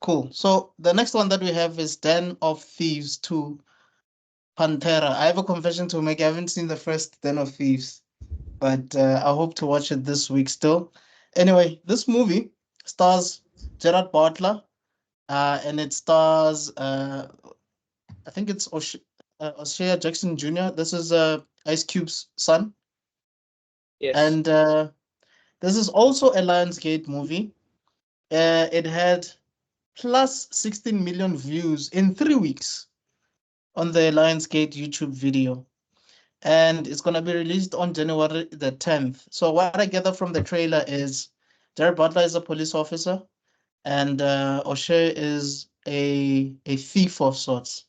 Cool. So the next one that we have is Den of Thieves 2 Pantera. I have a confession to make. I haven't seen the first Den of Thieves, but I hope to watch it this week still. Anyway, this movie stars Gerard Butler, and it stars, I think it's O'Shea Jackson Jr. This is Ice Cube's son. Yes. And this is also a Lionsgate movie. It had plus 16 million views in 3 weeks on the Lionsgate YouTube video. And it's going to be released on January the 10th. So what I gather from the trailer is Jared Butler is a police officer, and O'Shea is a thief of sorts.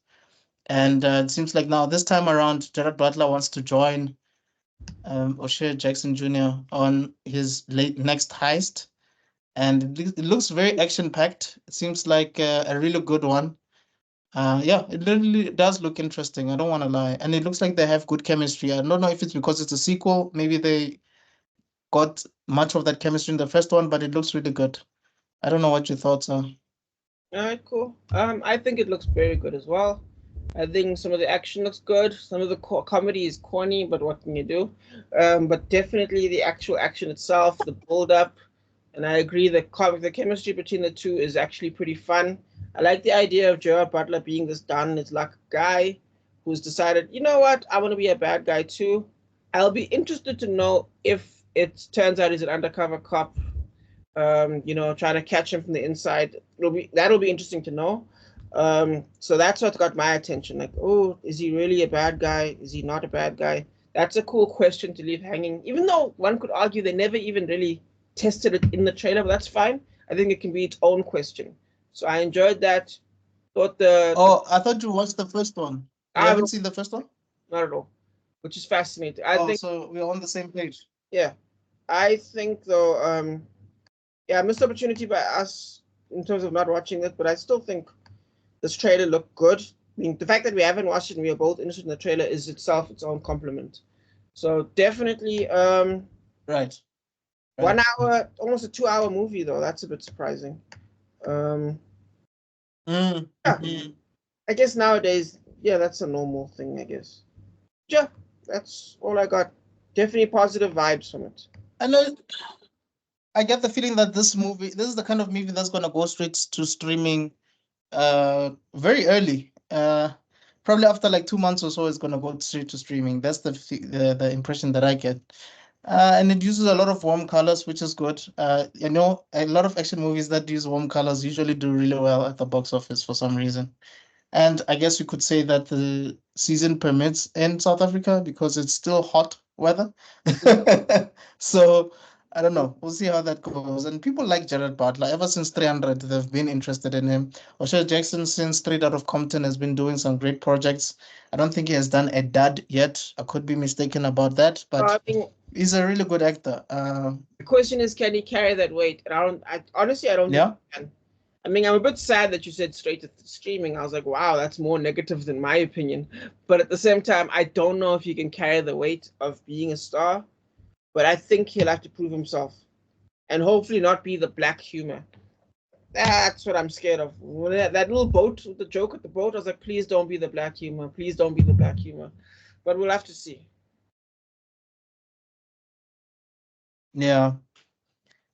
And it seems like now this time around, Jared Butler wants to join O'Shea Jackson Jr. on his next heist. And it looks very action-packed. It seems like a really good one. Yeah, it literally does look interesting. I don't want to lie. And it looks like they have good chemistry. I don't know if it's because it's a sequel. Maybe they got much of that chemistry in the first one, but it looks really good. I don't know what your thoughts are. All right, cool. I think it looks very good as well. I think some of the action looks good. Some of the comedy is corny, but what can you do? But definitely the actual action itself, the build-up, and I agree the chemistry between the two is actually pretty fun. I like the idea of Gerard Butler being this done-is-luck guy who's decided, you know what, I want to be a bad guy too. I'll be interested to know if it turns out he's an undercover cop, you know, trying to catch him from the inside. That'll be interesting to know. So that's what got my attention. Like, oh, is he really a bad guy? Is he not a bad guy? That's a cool question to leave hanging, even though one could argue they never even really tested it in the trailer, but that's fine. I think it can be its own question. So I enjoyed that. I thought you watched the first one. You haven't seen the first one? Not at all, which is fascinating. I think so we're on the same page. Yeah, I think though, yeah, missed opportunity by us in terms of not watching it, but I still think this trailer looked good. I mean, the fact that we haven't watched it and we are both interested in the trailer is itself its own compliment. So definitely, right. 1 hour, almost a 2-hour movie though. That's a bit surprising. Yeah, I guess nowadays, yeah, that's a normal thing, I guess. Yeah, that's all I got. Definitely positive vibes from it. I know. I get the feeling that this is the kind of movie that's going to go straight to streaming very early. Probably after like 2 months or so, it's going to go straight to streaming. That's the impression that I get. And it uses a lot of warm colors, which is good. You know, a lot of action movies that use warm colors usually do really well at the box office for some reason. And I guess you could say that the season permits in South Africa because it's still hot weather. So I don't know. We'll see how that goes. And people like Gerard Butler. Ever since 300, they've been interested in him. O'Shea Jackson, since Straight Out of Compton, has been doing some great projects. I don't think he has done a dud yet. I could be mistaken about that, but he's a really good actor. The question is, can he carry that weight? And honestly, I don't think he can. I mean, I'm a bit sad that you said straight to streaming. I was like, wow, that's more negative than my opinion. But at the same time, I don't know if he can carry the weight of being a star. But I think he'll have to prove himself. And hopefully not be the black humor. That's what I'm scared of. When that little boat, the joke at the boat, I was like, please don't be the black humor. Please don't be the black humor. But we'll have to see. Yeah.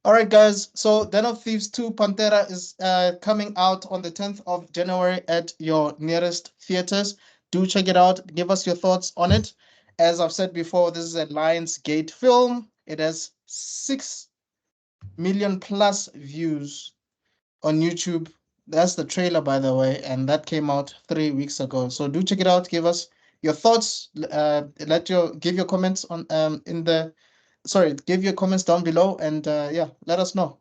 All right, guys. So Den of Thieves 2 Pantera is coming out on the 10th of January at your nearest theaters. Do check it out. Give us your thoughts on it. As I've said before, this is a Lionsgate film. It has 6 million plus views on YouTube. That's the trailer, by the way, and that came out 3 weeks ago. So do check it out. Give us your thoughts. Give your comments on give your comments down below, and yeah, let us know.